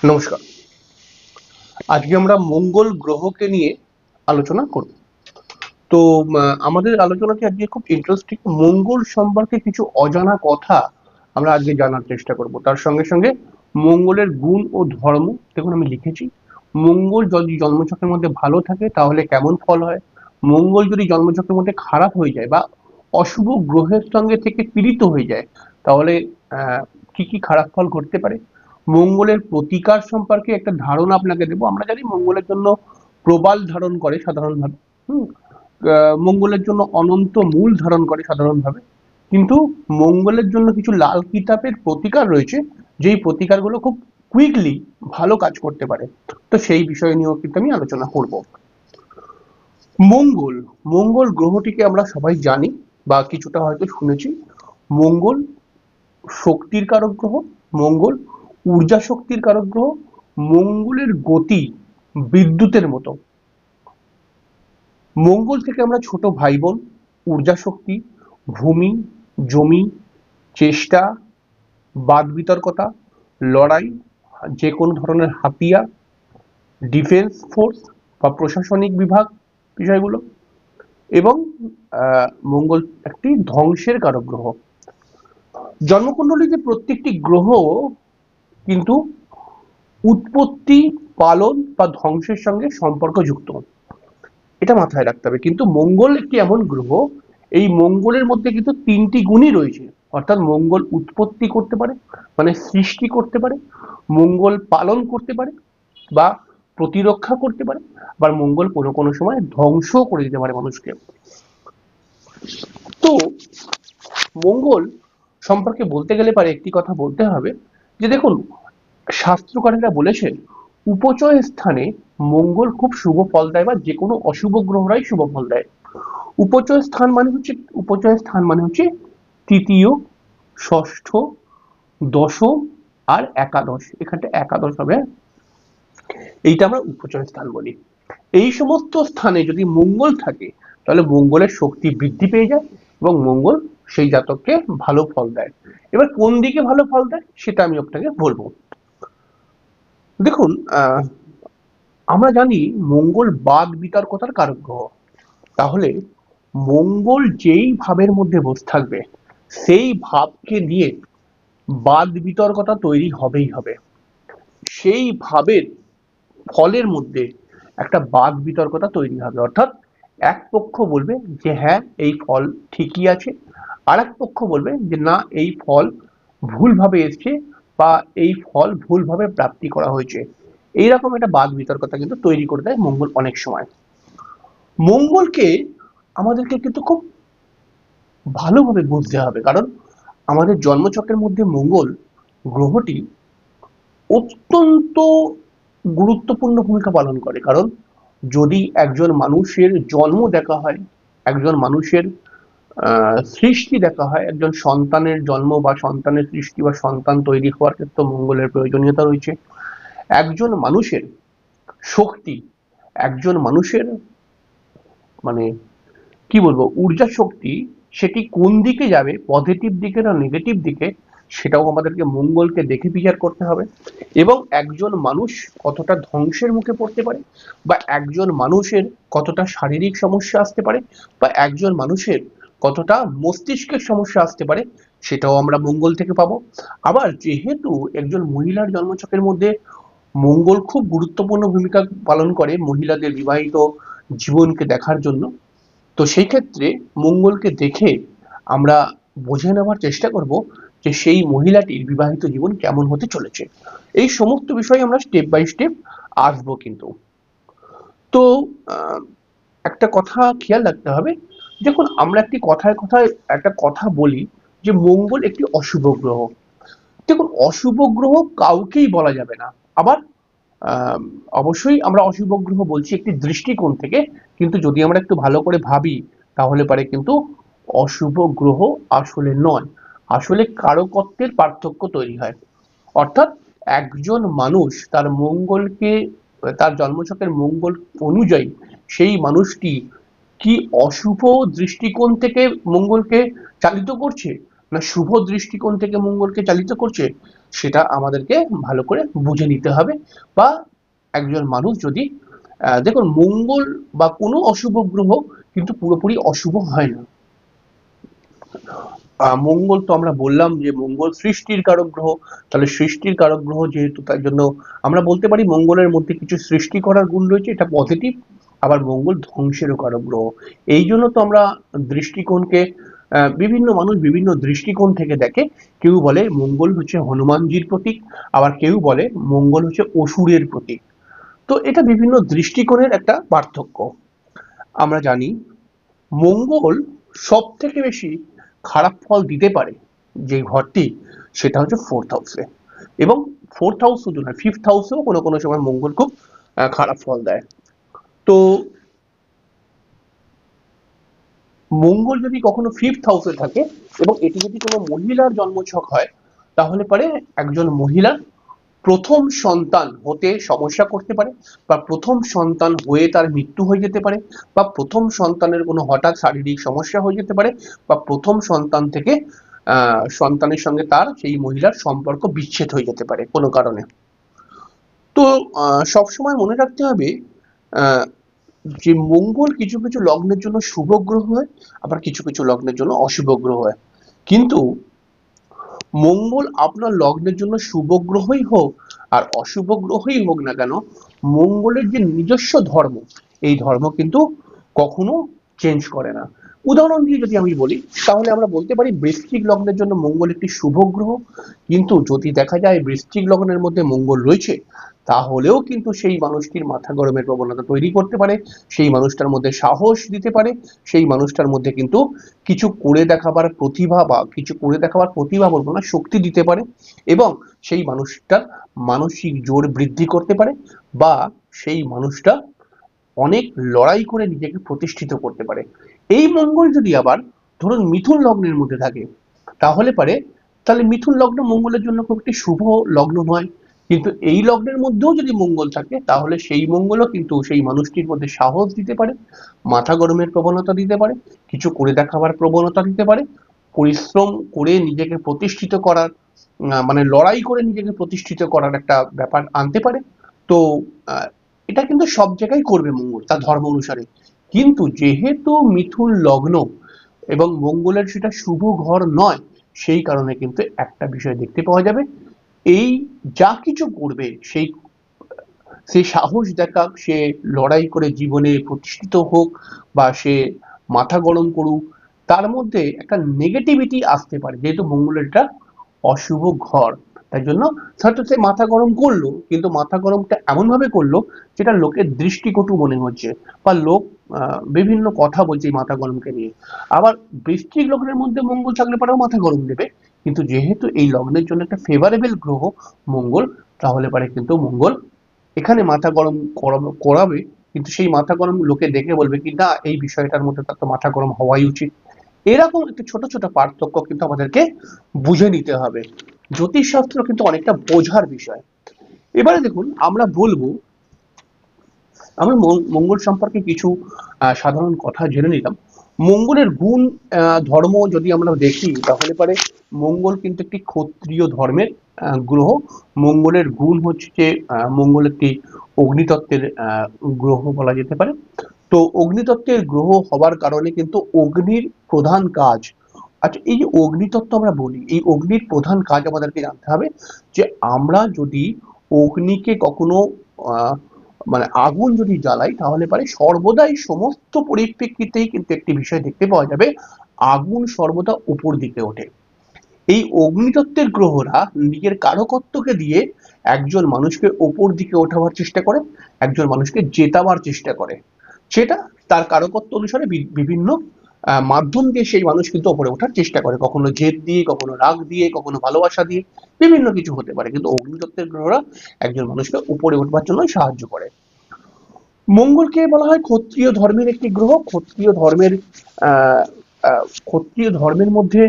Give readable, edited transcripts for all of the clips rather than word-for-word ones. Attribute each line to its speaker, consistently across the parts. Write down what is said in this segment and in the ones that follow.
Speaker 1: নমস্কার। আজকে আমরা মঙ্গল গ্রহকে নিয়ে আলোচনা করব। তো আমাদের আলোচনাটি আজকে খুব ইন্টারেস্টিং। মঙ্গল সম্পর্কে কিছু অজানা কথা আমরা আজকে জানার চেষ্টা করব। তার সঙ্গে সঙ্গে মঙ্গলের গুণ ও ধর্ম দেখুন আমি লিখেছি। মঙ্গল যদি জন্মছকের মধ্যে ভালো থাকে তাহলে কেমন ফল হয়, মঙ্গল যদি জন্মছকের মধ্যে খারাপ হয়ে যায় বা অশুভ গ্রহের সঙ্গে থেকে পীড়িত হয়ে যায় তাহলে কি কি খারাপ ফল ঘটতে পারে, মঙ্গলের প্রতিকার সম্পর্কে একটা ধারণা আপনাকে দেবো। আমরা জানি মঙ্গলের জন্য প্রবাল ধারণ করে সাধারণভাবে। হুম মঙ্গলের জন্য অনন্ত মূল ধারণ করে সাধারণভাবে, কিন্তু মঙ্গলের জন্য কিছু লাল কিতাবের প্রতিকার রয়েছে যেই প্রতিকারগুলো খুব কুইকলি ভালো কাজ করতে পারে। তো সেই বিষয় নিয়েও কিন্তু আমি আলোচনা করব। মঙ্গল মঙ্গল গ্রহটিকে আমরা সবাই জানি বা কিছুটা হয়তো শুনেছি। মঙ্গল শক্তির কারক গ্রহ, মঙ্গল ঊর্জা শক্তির কারক গ্রহ, মঙ্গলের গতি বিদ্যুতের মতো। মঙ্গল থেকে আমরা ছোট ভাই বোন, ঊর্জা শক্তি, ভূমি, জমি, চেষ্টা, বাদ বিতর্কতা, লড়াই, যে কোনো ধরনের হাতিয়ার, ডিফেন্স ফোর্স বা প্রশাসনিক বিভাগ বিষয়গুলো, এবং মঙ্গল একটি ধ্বংসের কারক গ্রহ। জন্মকুণ্ডলীতে প্রত্যেকটি গ্রহ কিন্তু উৎপত্তি, পালন বা ধ্বংসের সঙ্গে সম্পর্কযুক্ত, এটা মাথায় রাখতে হবে। কিন্তু মঙ্গল একটি এমন গ্রহ, এই মঙ্গলের মধ্যে কিন্তু তিনটি গুণই রয়েছে। অর্থাৎ মঙ্গল উৎপত্তি করতে পারে মানে সৃষ্টি করতে পারে, মঙ্গল পালন করতে পারে বা প্রতিরক্ষা করতে পারে, আবার মঙ্গল কোনো কোনো সময় ধ্বংস করে দিতে পারে মানুষকে। তো মঙ্গল সম্পর্কে বলতে গেলে পারে একটি কথা বলতে হবে যে দেখুন, শাস্ত্রকারেরা বলেছেন উপচয় স্থানে মঙ্গল খুব শুভ ফল দেয় বা যে কোনো অশুভ গ্রহরাই শুভ ফল দেয়। উপচয় স্থান মানে হচ্ছে তৃতীয়, ষষ্ঠ, দশম আর একাদশ। এখানটা একাদশ হবে, এইটা আমরা উপচয় স্থান বলি। এই সমস্ত স্থানে যদি মঙ্গল থাকে তাহলে মঙ্গলের শক্তি বৃদ্ধি পেয়ে যায় এবং মঙ্গল সেই জাতককে ভালো ফল দেয়। এবার কোন দিকে ভালো ফল দেয় সেটা আমি আপনাকে বলবো। দেখুন, আমরা জানি মঙ্গল বাদ বিতর্কতার কারক গ্রহ। তাহলে মঙ্গল যেই ভাবের মধ্যে বসে থাকবে সেই ভাবকে নিয়ে বাদ বিতর্কতা তৈরি হবেই হবে। সেই ভাবের ফলের মধ্যে একটা বাদ বিতর্কতা তৈরি হবে। অর্থাৎ এক পক্ষ বলবে যে হ্যাঁ এই ফল ঠিকই আছে, আর এক পক্ষ বলবে যে না এই ফল ভুলভাবে এসছে বা এই ফল ভুলভাবে প্রাপ্তি করা হয়েছে। এইরকম একটা বাদ বিতর্কতা কিন্তু তৈরি করে দেয় মঙ্গল অনেক সময়। মঙ্গলকে আমাদেরকে কিন্তু খুব ভালোভাবে বুঝতে হবে, কারণ আমাদের জন্মচক্রের মধ্যে মঙ্গল গ্রহটি অত্যন্ত গুরুত্বপূর্ণ ভূমিকা পালন করে। কারণ যদি একজন মানুষের জন্ম দেখা হয়, একজন মানুষের সৃষ্টি দেখা হয়, একজন সন্তানের জন্ম বা সন্তানের সৃষ্টি বা সন্তান তৈরি হওয়ার ক্ষেত্রে মঙ্গলের প্রয়োজনীয়তা রয়েছে। একজন মানুষের শক্তি, একজন মানুষের মানে কি বলবো ঊর্জা শক্তি, সেটি কোন দিকে যাবে, পজিটিভ দিকে না নেগেটিভ দিকে, সেটাও আমাদেরকে মঙ্গলকে দেখে বিচার করতে হবে। এবং একজন মানুষ কতটা ধ্বংসের মুখে পড়তে পারে বা একজন মানুষের কতটা শারীরিক সমস্যা আসতে পারে বা একজন মানুষের কতটা মস্তিষ্কের সমস্যা আসতে পারে সেটাও আমরা মঙ্গল থেকে পাবো। আবার যেহেতু একজন মহিলার জন্মছকের মধ্যে মঙ্গল খুব গুরুত্বপূর্ণ ভূমিকা পালন করে মহিলাদের বিবাহিত জীবনকে দেখার জন্য, তো সেই ক্ষেত্রে মঙ্গলকে দেখে আমরা বুঝে নেওয়ার চেষ্টা করব যে সেই মহিলাটির বিবাহিত জীবন কেমন হতে চলেছে। এই সমস্ত বিষয় আমরা স্টেপ বাই স্টেপ আসবো কিন্তু। তো একটা কথা খেয়াল রাখতে হবে, দেখুন আমরা একটি কথায় কথায় একটা কথা বলি যে মঙ্গল একটি অশুভ গ্রহ। দেখুন অশুভ গ্রহ কাউকেই বলা যাবে না। আবার আহ, অবশ্যই আমরা অশুভ গ্রহ বলছি একটি দৃষ্টিকোণ থেকে, কিন্তু যদি আমরা একটু ভালো করে ভাবি তাহলে পারে কিন্তু অশুভ গ্রহ আসলে নয়, আসলে কারকত্বের পার্থক্য তৈরি হয়। অর্থাৎ একজন মানুষ তার মঙ্গলকে, তার জন্মছকের মঙ্গল অনুযায়ী সেই মানুষটি কি অশুভ দৃষ্টিকোণ থেকে মঙ্গলকে চালিত করছে না শুভ দৃষ্টিকোণ থেকে মঙ্গলকে চালিত করছে, সেটা আমাদেরকে ভালো করে বুঝে নিতে হবে। বা একজন মানুষ যদি দেখুন, মঙ্গল বা কোনো অশুভ গ্রহ কিন্তু পুরোপুরি অশুভ হয় না। মঙ্গল তো আমরা বললাম যে মঙ্গল সৃষ্টির কারক গ্রহ, তাহলে সৃষ্টির কারক গ্রহ যেহেতু, তার জন্য আমরা বলতে পারি মঙ্গলের মধ্যে কিছু সৃষ্টি করার গুণ রয়েছে, এটা পজিটিভ। আবার মঙ্গল ধ্বংসেরও কারক গ্রহ। এই জন্য তো আমরা দৃষ্টিকোণকে বিভিন্ন মানুষ বিভিন্ন দৃষ্টিকোণ থেকে দেখে। কেউ বলে মঙ্গল হচ্ছে হনুমানজির প্রতীক, আবার কেউ বলে মঙ্গল হচ্ছে অসুরের প্রতীক। তো এটা বিভিন্ন দৃষ্টিকোণের একটা পার্থক্য। আমরা জানি মঙ্গল সব থেকে বেশি খারাপ ফল দিতে পারে যে ঘরটি, সেটা হচ্ছে ফোর্থ হাউসে। এবং ফোর্থ হাউস শুধু না, ফিফথ হাউসেও কোনো কোনো সময় মঙ্গল খুব খারাপ ফল দেয়। তো মঙ্গল যদি কখনো ফিফথ হাউসে থাকে এবং এটি যদি কোনো মহিলার জন্মছক হয়, তাহলে পরে একজন মহিলা প্রথম সন্তান হতে সমস্যা করতে পারে, বা প্রথম সন্তান হয়ে তার মৃত্যু হয়ে যেতে পারে, বা প্রথম সন্তানের কোনো হঠাৎ শারীরিক সমস্যা হয়ে যেতে পারে, বা প্রথম সন্তান থেকে সন্তানের সঙ্গে তার সেই মহিলার সম্পর্ক বিচ্ছেদ হয়ে যেতে পারে কোনো কারণে। তো সবসময় মনে রাখতে হবে যে মঙ্গল কিছু কিছু লগ্নের জন্য শুভ গ্রহ হয়, আবার কিছু কিছু লগ্নের জন্য অশুভ গ্রহ হয়। কিন্তু মঙ্গল আপনার লগ্নের জন্য শুভ গ্রহই হোক আর অশুভ গ্রহই হোক না কেন, মঙ্গলের যে নিজস্ব ধর্ম, এই ধর্ম কিন্তু কখনো চেঞ্জ করে না। উদাহরণ দিয়ে যদি আমি বলি, তাহলে আমরা বলতে পারি বৃশ্চিক লগ্নের জন্য মঙ্গল একটি শুভ গ্রহ। কিন্তু যদি দেখা যায় বৃশ্চিক লগ্নের মধ্যে মঙ্গল রয়েছে, তাহলেও কিন্তু সেই মানুষটির মাথা গরমের প্রবণতা তৈরি করতে পারে, সেই মানুষটার মধ্যে সাহস দিতে পারে, সেই মানুষটার মধ্যে কিন্তু কিছু করে দেখাবার প্রতিভা, বা কিছু করে দেখাবার প্রতিভা বলবো না, শক্তি দিতে পারে, এবং সেই মানুষটার মানসিক জোর বৃদ্ধি করতে পারে, বা সেই মানুষটা অনেক লড়াই করে নিজেকে প্রতিষ্ঠিত করতে পারে। এই মঙ্গল যদি আবার ধরুন মিথুন লগ্নের মধ্যে থাকে, তাহলে মিথুন লগ্ন মঙ্গলের জন্য খুব একটি শুভ লগ্ন নয়। কিন্তু এই লগ্নের মধ্যেও যদি মঙ্গল থাকে, তাহলে সেই মঙ্গলও কিন্তু সেই মানুষটির মধ্যে সাহস দিতে পারে, মাথা গরমের প্রবণতা দিতে পারে, কিছু করে দেখাবার প্রবণতা দিতে পারে, পরিশ্রম করে নিজেকে প্রতিষ্ঠিত করার মানে লড়াই করে নিজেকে প্রতিষ্ঠিত করার একটা ব্যাপার আনতে পারে। তো এটা কিন্তু সব জায়গায় করবে মঙ্গল তার ধর্ম অনুসারে। কিন্তু যেহেতু মিথুন লগ্ন এবং মঙ্গলের সেটা শুভ ঘর নয়, সেই কারণে কিন্তু একটা বিষয় দেখতে পাওয়া যাবে, এই যা কিছু করবে সে সাহস দেখাক, সে লড়াই করে জীবনে প্রতিষ্ঠিত হোক, বা সে মাথা গরম করুক, তার মধ্যে একটা নেগেটিভিটি আসতে পারে, যেহেতু মঙ্গলের এটা অশুভ ঘর। তাই জন্য হয়তো সে মাথা গরম করলো, কিন্তু মাথা গরমটা এমন ভাবে করলো যেটা লোকের দৃষ্টিকটু মনে হচ্ছে, বা লোক বিভিন্ন কথা বলছে এই মাথা গরমকে নিয়ে। আবার বৃশ্চিক লগ্নের মধ্যে মঙ্গল থাকলে পরেও মাথা গরম দেবে, কিন্তু যেহেতু এই লগ্নের জন্য একটা ফেভারেবল গ্রহ মঙ্গল, তাহলে পরে কিন্তু মঙ্গল এখানে মাথা গরম করাবে, কিন্তু সেই মাথা গরম লোকে দেখে বলবে কি না, এই বিষয়টার মধ্যে তার তো মাথা গরম হওয়াই উচিত। এরকম একটু ছোট ছোট পার্থক্য কিন্তু আমাদেরকে বুঝে নিতে হবে। জ্যোতিষশাস্ত্র কিন্তু অনেকটা বোঝার বিষয়। এবারে দেখুন, আমরা মঙ্গল সম্পর্কে কিছু সাধারণ কথা জেনে নিলাম। মঙ্গলের গুণ ধর্ম যদি আমরা দেখি, তাহলে পরে মঙ্গল কিন্তু একটি ক্ষত্রিয় ধর্মের গ্রহ। মঙ্গলের গুণ হচ্ছে যে মঙ্গল একটি অগ্নিতত্ত্বের গ্রহ বলা যেতে পারে। তো অগ্নিতত্ত্বের গ্রহ হওয়ার কারণে কিন্তু অগ্নির প্রধান কাজ, আচ্ছা এই যে অগ্নিতত্ত্ব আমরা বলি, এই অগ্নির প্রধান কাজ আমাদেরকে জানতে হবে যে আমরা যদি অগ্নিকে কখনো মানে আগুন যদি জ্বালাই, তাহলে পরে সর্বদাই সমস্ত পরিপ্রেক্ষিতেই কিন্তু একটি বিষয় দেখতে পাওয়া যাবে, আগুন সর্বদা উপর দিকে ওঠে। এই অগ্নিতত্ত্বের গ্রহরা নিজের কারকত্বকে দিয়ে একজন মানুষকে ওপর দিকে ওঠাবার চেষ্টা করে, একজন মানুষকে জেতাবার চেষ্টা করে। সেটা তার কারকত্ব অনুসারে বিভিন্ন মাধ্যম দিয়ে সেই মানুষ কিন্তু ওপরে ওঠার চেষ্টা করে, কখনো জেদ দিয়ে, কখনো রাগ দিয়ে, কখনো ভালোবাসা দিয়ে, বিভিন্ন কিছু হতে পারে। কিন্তু অগ্নিতত্ত্বের গ্রহরা একজন মানুষকে উপরে উঠবার জন্য সাহায্য করে। মঙ্গলকে বলা হয় ক্ষত্রিয় ধর্মের একটি গ্রহ। আহ ক্ষত্রিয় ধর্মের মধ্যে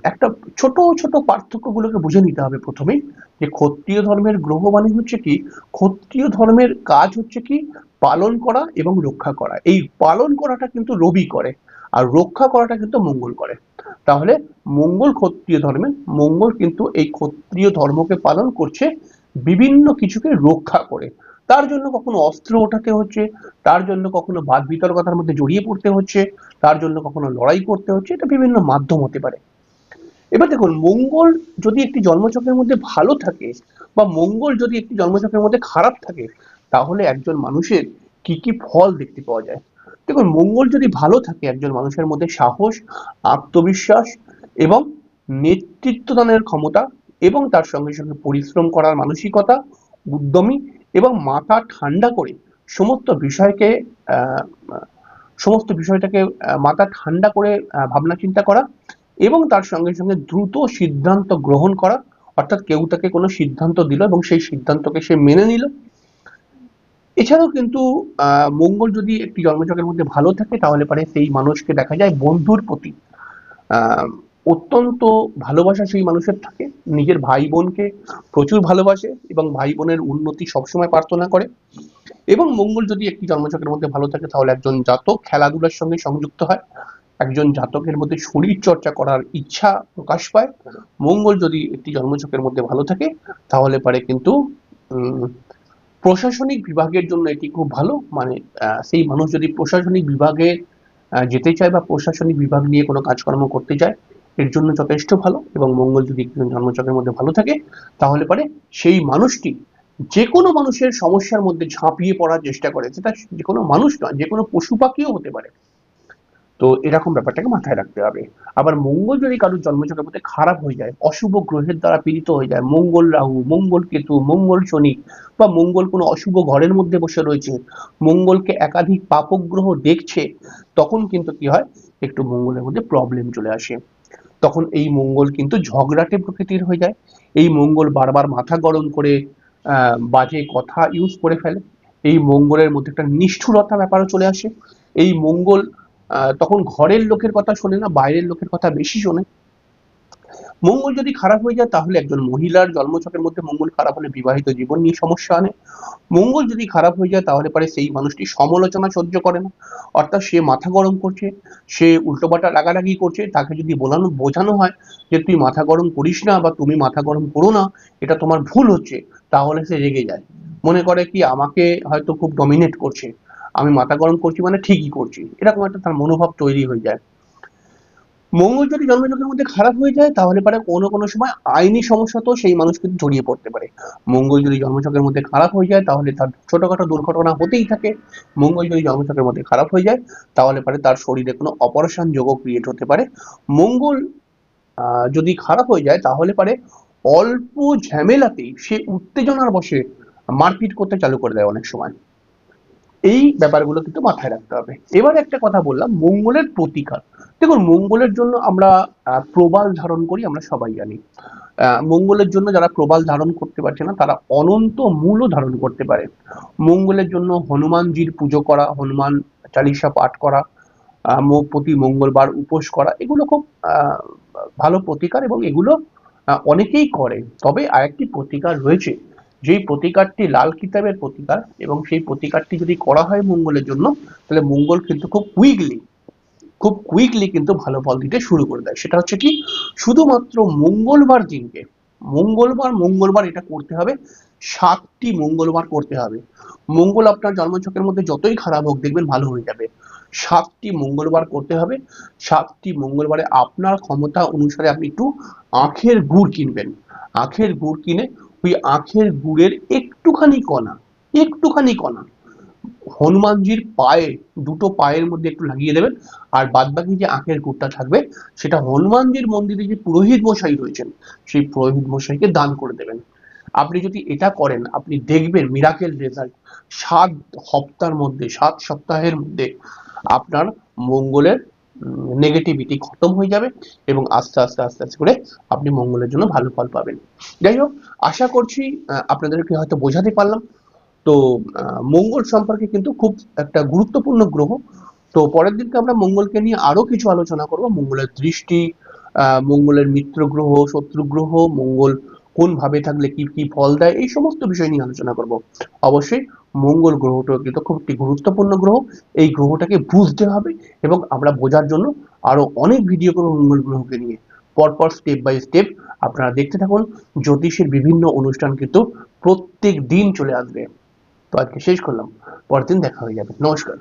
Speaker 1: একটা ছোট ছোট পার্থক্যগুলোকে বুঝে নিতে হবে প্রথমেই, যে ক্ষত্রিয় ধর্মের গ্রহ মানে হচ্ছে কি, ক্ষত্রিয় ধর্মের কাজ হচ্ছে কি পালন করা এবং রক্ষা করা। এই পালন করাটা কিন্তু রবি করে, আর রক্ষা করাটা কিন্তু মঙ্গল করে। তাহলে মঙ্গল ক্ষত্রিয় ধর্মে, মঙ্গল কিন্তু এই ক্ষত্রিয় ধর্মকে পালন করছে বিভিন্ন কিছুকে রক্ষা করে। তার জন্য কখনো অস্ত্র ওঠাতে হচ্ছে, তার জন্য কখনো বাদ বিতর্কতার মধ্যে জড়িয়ে পড়তে হচ্ছে, তার জন্য কখনো লড়াই করতে হচ্ছে, এটা বিভিন্ন মাধ্যম হতে পারে। এবার দেখুন, মঙ্গল যদি একটি জন্মচক্রের মধ্যে ভালো থাকে বা মঙ্গল যদি একটি জন্মচক্রের মধ্যে খারাপ থাকে, তাহলে একজন মানুষের কি কি ফল দেখতে পাওয়া যায়। দেখুন, মঙ্গল যদি ভালো থাকে একজন মানুষের মধ্যে সাহস, আত্মবিশ্বাস এবং নেতৃত্ব দানের ক্ষমতা, এবং তার সঙ্গে সঙ্গে পরিশ্রম করার মানসিকতা, উদ্যমী এবং মাথা ঠান্ডা করে সমস্ত বিষয়কে আহ সমস্ত বিষয়টাকে মাথা ঠান্ডা করে ভাবনা চিন্তা করা, এবং তার সঙ্গে সঙ্গে দ্রুত সিদ্ধান্ত গ্রহণ করা, অর্থাৎ কেউ তাকে কোনো সিদ্ধান্ত দিল এবং সেই সিদ্ধান্তকে সে মেনে নিল। এছাড়াও কিন্তু মঙ্গল যদি একটি জন্মচক্রের মধ্যে ভালো থাকে, তাহলে পরে সেই মানুষকে দেখা যায় বন্ধুর প্রতি আহ অত্যন্ত ভালোবাসা সেই মানুষের থাকে, নিজের ভাই বোনকে প্রচুর ভালোবাসে এবং ভাই বোনের উন্নতি সবসময় প্রার্থনা করে। এবং মঙ্গল যদি একটি জন্মচক্রের মধ্যে ভালো থাকে, তাহলে একজন জাতক খেলাধুলার সঙ্গে সংযুক্ত হয়, একজন জাতকের মধ্যে শরীর চর্চা করার ইচ্ছা প্রকাশ পায়। মঙ্গল যদি একটি জন্মচক্রের মধ্যে ভালো থাকে, তাহলে পারে কিন্তু প্রশাসনিক বিভাগের জন্য এটি খুব ভালো, মানে সেই মানুষ যদি প্রশাসনিক বিভাগে যেতে চায় বা প্রশাসনিক বিভাগ নিয়ে কোনো কাজকর্ম করতে চায়, এর জন্য যথেষ্ট ভালো। এবং মঙ্গল যদি একজন জন্মচক্রের মধ্যে ভালো থাকে, তাহলে পারে সেই মানুষটি যে কোনো মানুষের সমস্যার মধ্যে ঝাঁপিয়ে পড়ার চেষ্টা করে, সেটা যে কোনো মানুষ নয়, যে কোনো পশু পাখিও হতে পারে। তো এরকম ব্যাপারটাকে মাথায় রাখতে হবে। আবার মঙ্গল যদি কারোর জন্মচক্রের মধ্যে খারাপ হয়ে যায়, অশুভ গ্রহের দ্বারা পীড়িত হয়ে যায়, মঙ্গল রাহু, মঙ্গল কেতু, মঙ্গল শনি, বা মঙ্গল কোনো অশুভ ঘরের মধ্যে বসে রয়েছে, মঙ্গলকে একাধিক পাপক গ্রহ দেখছে, তখন কিন্তু কি হয়, একটু মঙ্গলের মধ্যে প্রবলেম চলে আসে। তখন এই মঙ্গল কিন্তু ঝগড়াটে প্রকৃতির হয়ে যায়। এই মঙ্গল বারবার মাথা গরম করে বাজে কথা ইউজ করে ফেলে। এই মঙ্গলের মধ্যে একটা নিষ্ঠুরতা ব্যাপারও চলে আসে। এই মঙ্গল তখন ঘরের লোকের কথা শোনে না, বাইরের লোকের কথা বেশি শোনে। মঙ্গল যদি খারাপ হয়ে যায়, তাহলে একজন মহিলার জন্মছকের মধ্যে মঙ্গল খারাপ হলে বিবাহিত জীবন নিয়ে সমস্যা আনে। মঙ্গল যদি খারাপ হয়ে যায়, তাহলে পারে সেই মানুষটি সমালোচনা সহ্য করে না, অর্থাৎ সে মাথা গরম করছে, সে উল্টোপাল্টা রাগারাগি করছে, তাকে যদি বোঝানো হয় যে তুই মাথা গরম করিস না বা তুমি মাথা গরম করো না, এটা তোমার ভুল হচ্ছে, তাহলে সে রেগে যায়, মনে করে কি আমাকে হয়তো খুব ডমিনেট করছে, আমি মাথা গরম করছি মানে ঠিকই করছি, এরকম একটা তার মনোভাব তৈরি হয়ে যায়। মঙ্গল যদি জন্মছকের মধ্যে খারাপ হয়ে যায়, তাহলে পারে কোনো কোনো সময় আইনি সমস্যাতেও সেই মানুষ কিন্তু জড়িয়ে পড়তে পারে। মঙ্গল যদি জন্মছকের মধ্যে খারাপ হয়ে যায়, তাহলে তার ছোটখাটো দুর্ঘটনা হতেই থাকে। মঙ্গল যদি জন্মছকের মধ্যে খারাপ হয়ে যায়, তাহলে পারে তার শরীরে কোনো অপারেশন যোগও ক্রিয়েট হতে পারে। মঙ্গল যদি খারাপ হয়ে যায়, তাহলে পারে অল্প ঝামেলাতেই সে উত্তেজনার বশে মারপিট করতে চালু করে দেয় অনেক সময়। এই ব্যাপারগুলো কিন্তু মাথায় রাখতে হবে। এবার একটা কথা বললাম মঙ্গলের প্রতিকার। দেখুন, মঙ্গলের জন্য আমরা প্রবাল ধারণ করি, আমরা সবাই জানি। মঙ্গলের জন্য যারা প্রবাল ধারণ করতে পারছে না, তারা অনন্ত মূলও ধারণ করতে পারে। মঙ্গলের জন্য হনুমানজির পুজো করা, হনুমান চালিসা পাঠ করা, প্রতি মঙ্গলবার উপোস করা, এগুলো খুব ভালো প্রতিকার এবং এগুলো অনেকেই করে। তবে আরেকটি প্রতিকার রয়েছে, যেই প্রতিকারটি লাল কিতাবের প্রতিকার, এবং সেই প্রতিকারটি যদি করা হয় মঙ্গলের জন্য, তাহলে মঙ্গল কিন্তু খুব কুইকলি কিন্তু ভালো ফল দিতে শুরু করে দেয়। সেটা হচ্ছে কি, শুধুমাত্র মঙ্গলবার দিনকে, মঙ্গলবার এটা করতে হবে, 7টি মঙ্গলবার করতে হবে। মঙ্গল আপনার জন্মছকের মধ্যে যতই খারাপ হোক, দেখবেন ভালো হয়ে যাবে। 7টি মঙ্গলবার করতে হবে। 7টি মঙ্গলবারে আপনার ক্ষমতা অনুসারে আপনি একটু আখের গুড় কিনবেন। আখের গুড় কিনে ওই আখের গুড়ের একটুখানি কণা হনুমানজির পায়ে, দুটো পায়ের মধ্যে একটু লাগিয়ে দেবেন। আর বাদবাকি যে আখের গুড়টা থাকবে, সেটা হনুমানজির মন্দিরে যে পুরোহিত মশাই রয়েছেন, সেই পুরোহিত মশাইকে দান করে দেবেন। আপনি যদি এটা করেন, আপনি দেখবেন মিরাকেল রেজাল্ট। 7 সপ্তাহের মধ্যে আপনার মঙ্গলের নেগেটিভিটি খতম হয়ে যাবে এবং আস্তে আস্তে করে আপনি মঙ্গলের জন্য ভালো ফল পাবেন। যাই হোক, আশা করছি আপনাদেরকে হয়তো বোঝাতে পারলাম। তো মঙ্গল সম্পর্কে কিন্তু খুব একটা গুরুত্বপূর্ণ গ্রহ। তো পরের দিনকে আমরা মঙ্গলকে নিয়ে আরো কিছু আলোচনা করব, মঙ্গলের দৃষ্টি, মঙ্গলের মিত্র গ্রহ, শত্রু গ্রহ, মঙ্গল কোন ভাবে থাকলে কি কি ফল দেয়, এই সমস্ত বিষয় নিয়ে আলোচনা করব। অবশ্যই মঙ্গল গ্রহটা কিন্তু খুব একটি গুরুত্বপূর্ণ গ্রহ। এই গ্রহটাকে বুঝতে হবে এবং আমরা বোঝার জন্য আরো অনেক ভিডিও করব মঙ্গল গ্রহকে নিয়ে। পরপর স্টেপ বাই স্টেপ আপনারা দেখতে থাকুন। জ্যোতিষের বিভিন্ন অনুষ্ঠান কিন্তু প্রত্যেক দিন চলে আসবে। তো আজকে শেষ করলাম, পরের দিন দেখা হয়ে যাবে। নমস্কার।